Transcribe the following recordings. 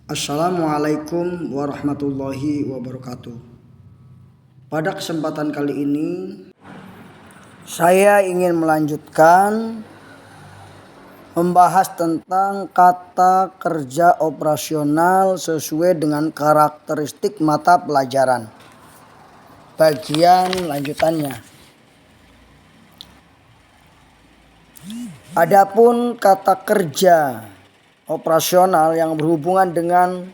Assalamualaikum warahmatullahi wabarakatuh. Pada kesempatan kali ini saya ingin melanjutkan membahas tentang kata kerja operasional sesuai dengan karakteristik mata pelajaran. Bagian lanjutannya. Adapun kata kerja operasional yang berhubungan dengan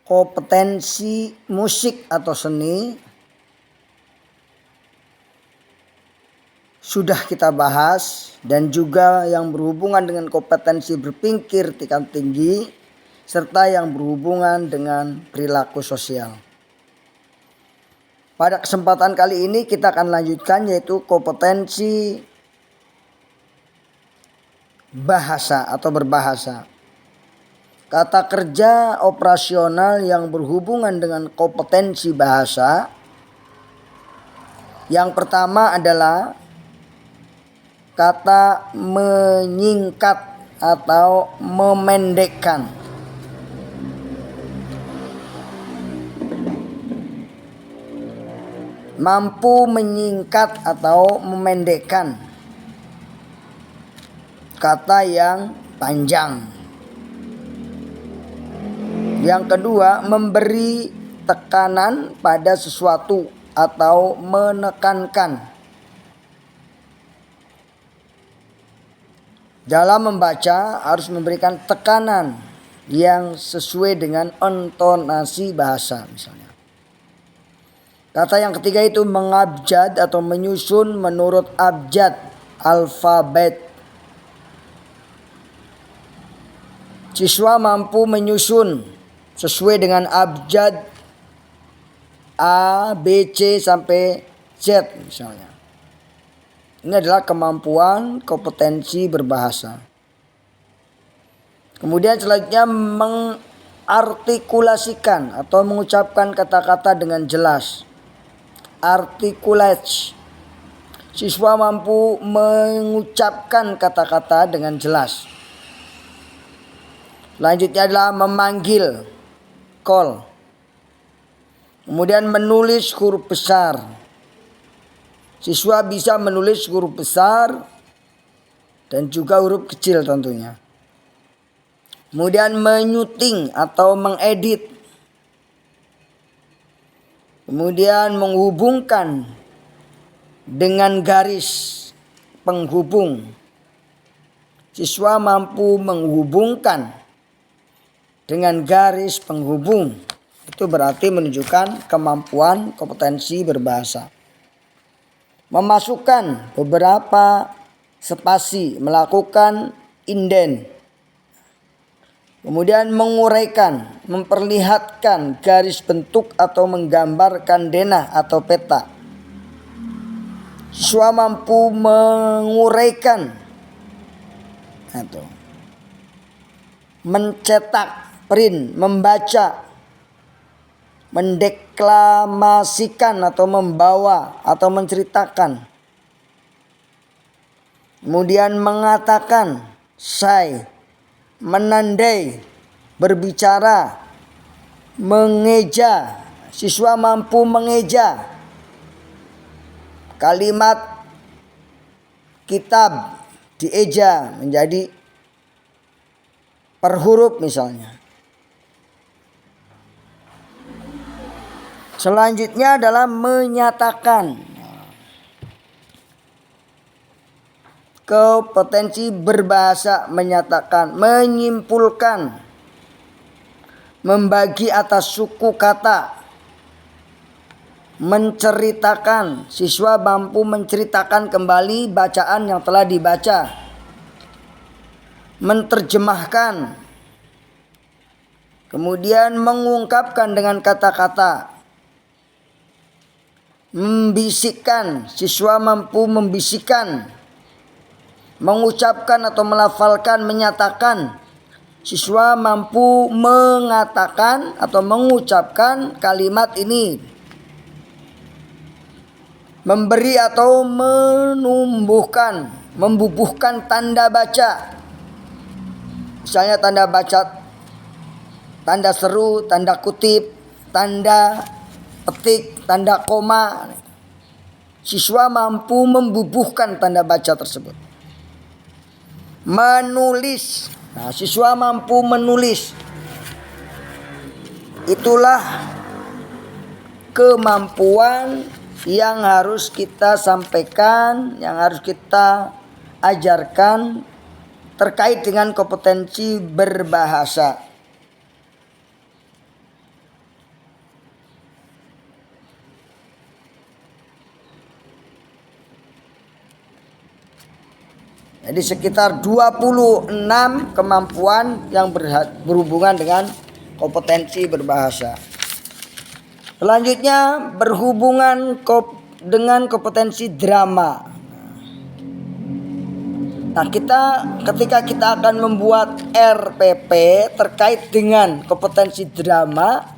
kompetensi musik atau seni sudah kita bahas, dan juga yang berhubungan dengan kompetensi berpikir tingkat tinggi serta yang berhubungan dengan perilaku sosial. Pada kesempatan kali ini kita akan lanjutkan, yaitu kompetensi bahasa atau berbahasa. Kata kerja operasional yang berhubungan dengan kompetensi bahasa. Yang pertama adalah kata menyingkat atau memendekkan. Mampu menyingkat atau memendekkan kata yang panjang. Yang kedua, memberi tekanan pada sesuatu atau menekankan. Dalam membaca harus memberikan tekanan yang sesuai dengan intonasi bahasa misalnya. Kata yang ketiga itu mengabjad atau menyusun menurut abjad alfabet. Siswa mampu menyusun sesuai dengan abjad A, B, C sampai Z misalnya. Ini adalah kemampuan kompetensi berbahasa. Kemudian selanjutnya mengartikulasikan atau mengucapkan kata-kata dengan jelas. Articulate. Siswa mampu mengucapkan kata-kata dengan jelas. Selanjutnya adalah memanggil, call. Kemudian menulis huruf besar. Siswa bisa menulis huruf besar dan juga huruf kecil tentunya. Kemudian menyuting atau mengedit. Kemudian menghubungkan dengan garis penghubung. Siswa mampu menghubungkan dengan garis penghubung. Itu berarti menunjukkan kemampuan kompetensi berbahasa. Memasukkan beberapa spasi, melakukan inden. Kemudian menguraikan, memperlihatkan garis bentuk atau menggambarkan denah atau peta. Siswa mampu menguraikan atau mencetak, print, membaca, mendeklamasikan atau membawa atau menceritakan. Kemudian mengatakan, say, menandai, berbicara, mengeja. Siswa mampu mengeja kalimat kitab, dieja menjadi per huruf misalnya. Selanjutnya adalah menyatakan. Kompetensi berbahasa menyatakan, menyimpulkan, membagi atas suku kata, menceritakan. Siswa mampu menceritakan kembali bacaan yang telah dibaca. Menerjemahkan. Kemudian mengungkapkan dengan kata-kata. Membisikkan, siswa mampu membisikkan, mengucapkan atau melafalkan, menyatakan. Siswa mampu mengatakan atau mengucapkan kalimat ini. Memberi atau menumbuhkan, membubuhkan tanda baca. Misalnya tanda baca, tanda seru, tanda kutip, tanda petik, tanda koma. Siswa mampu membubuhkan tanda baca tersebut. Menulis. Nah, siswa mampu menulis. Itulah kemampuan yang harus kita sampaikan, yang harus kita ajarkan terkait dengan kompetensi berbahasa. Jadi sekitar 26 kemampuan yang berhubungan dengan kompetensi berbahasa. Selanjutnya berhubungan dengan kompetensi drama. Nah, ketika kita akan membuat RPP terkait dengan kompetensi drama,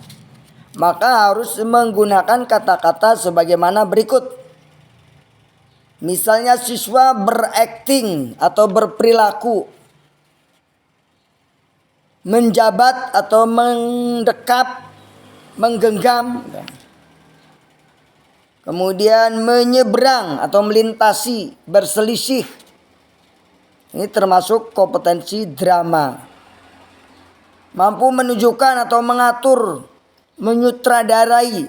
maka harus menggunakan kata-kata sebagaimana berikut. Misalnya siswa berakting atau berperilaku, menjabat atau mendekap, menggenggam, kemudian menyeberang atau melintasi, berselisih. Ini termasuk kompetensi drama. Mampu menunjukkan atau mengatur, menyutradarai.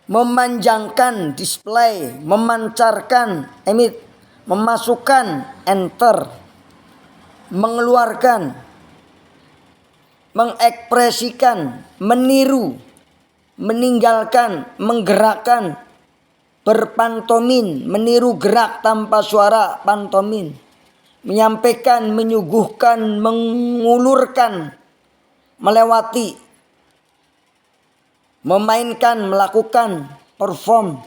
Memanjangkan display, memancarkan emit, memasukkan enter, mengeluarkan, mengekspresikan, meniru, meninggalkan, menggerakkan, berpantomin, meniru gerak tanpa suara, pantomin, menyampaikan, menyuguhkan, mengulurkan, melewati, memainkan, melakukan, perform,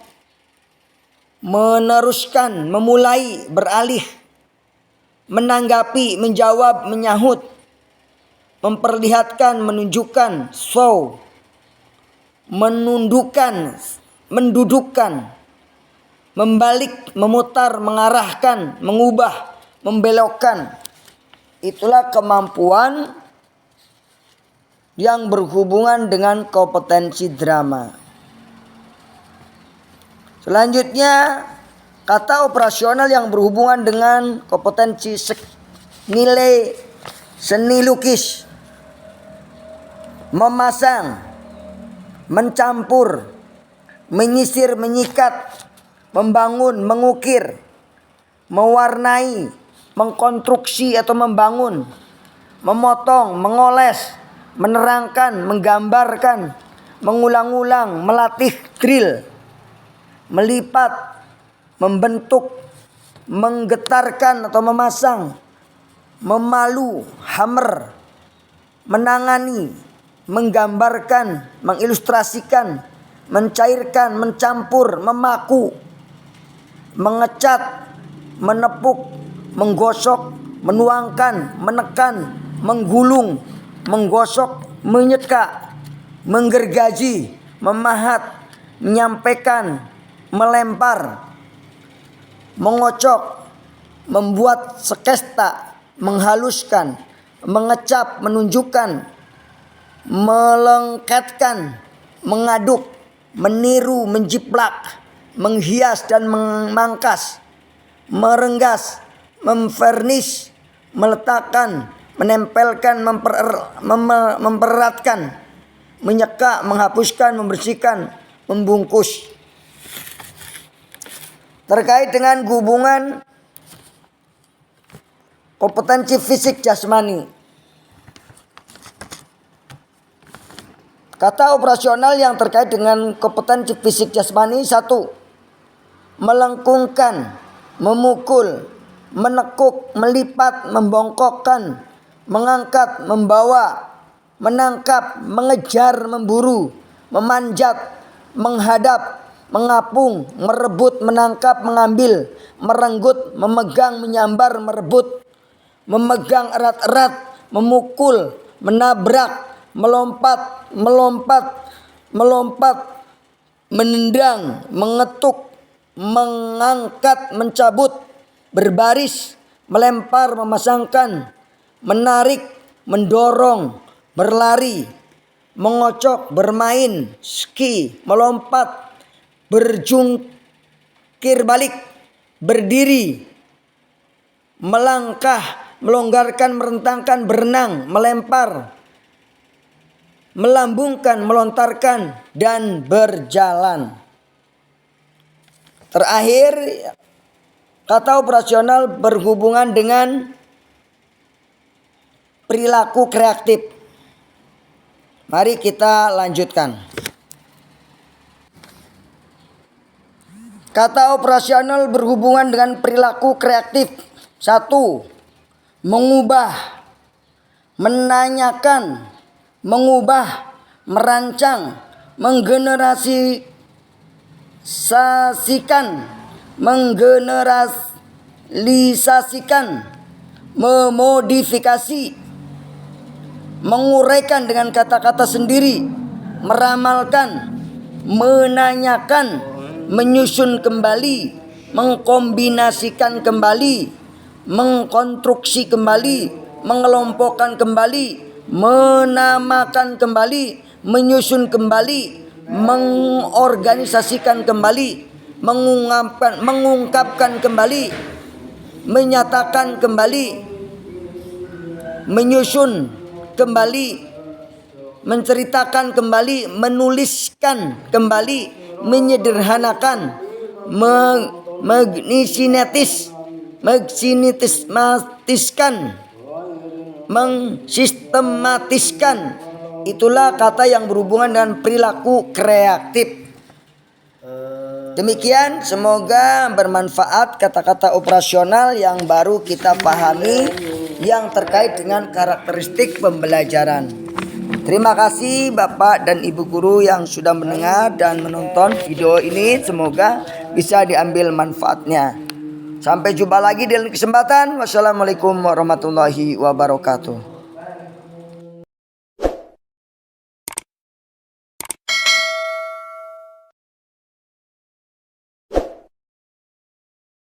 meneruskan, memulai, beralih, menanggapi, menjawab, menyahut, memperlihatkan, menunjukkan, show, menundukkan, mendudukkan, membalik, memutar, mengarahkan, mengubah, membelokkan. Itulah kemampuan yang berhubungan dengan kompetensi drama. Selanjutnya, kata operasional yang berhubungan dengan kompetensi nilai seni lukis. Memasang, mencampur, menyisir, menyikat, membangun, mengukir, mewarnai, mengkonstruksi atau membangun, memotong, mengoles, menerangkan, menggambarkan, mengulang-ulang, melatih drill, melipat, membentuk, menggetarkan atau memasang, memalu, hammer, menangani, menggambarkan, mengilustrasikan, mencairkan, mencampur, memaku, mengecat, menepuk, menggosok, menuangkan, menekan, menggulung, menggosok, menyeka, menggergaji, memahat, menyampaikan, melempar, mengocok, membuat skesta, menghaluskan, mengecap, menunjukkan, melengketkan, mengaduk, meniru, menjiplak, menghias dan memangkas, merenggas, memvernis, meletakkan, menempelkan, mempereratkan, menyeka, menghapuskan, membersihkan, membungkus. Terkait dengan hubungan kompetensi fisik jasmani. Kata operasional yang terkait dengan kompetensi fisik jasmani: 1. Melengkungkan, memukul, menekuk, melipat, membongkokkan, mengangkat, membawa, menangkap, mengejar, memburu, memanjat, menghadap, mengapung, merebut, menangkap, mengambil, merenggut, memegang, menyambar, merebut, memegang erat-erat, memukul, menabrak, melompat, menendang, mengetuk, mengangkat, mencabut, berbaris, melempar, memasangkan, menarik, mendorong, berlari, mengocok, bermain, ski, melompat, berjungkir balik, berdiri, melangkah, melonggarkan, merentangkan, berenang, melempar, melambungkan, melontarkan, dan berjalan. Terakhir, kata operasional berhubungan dengan perilaku kreatif. Mari kita lanjutkan. Kata operasional berhubungan dengan perilaku kreatif. 1. Mengubah, menanyakan, mengubah, merancang, menggeneralisasikan, memodifikasi, menguraikan dengan kata-kata sendiri, meramalkan, menanyakan, menyusun kembali, mengkombinasikan kembali, mengkonstruksi kembali, mengelompokkan kembali, menamakan kembali, menyusun kembali, mengorganisasikan kembali, mengungkapkan kembali, menyatakan kembali, menyusun kembali, menceritakan kembali, menuliskan kembali, menyederhanakan, mensistematiskan, mensistematiskan. Itulah kata yang berhubungan dengan perilaku kreatif. Demikian, semoga bermanfaat kata-kata operasional yang baru kita pahami yang terkait dengan karakteristik pembelajaran. Terima kasih Bapak dan Ibu guru yang sudah mendengar dan menonton video ini. Semoga bisa diambil manfaatnya. Sampai jumpa lagi di lain kesempatan. Wassalamualaikum warahmatullahi wabarakatuh.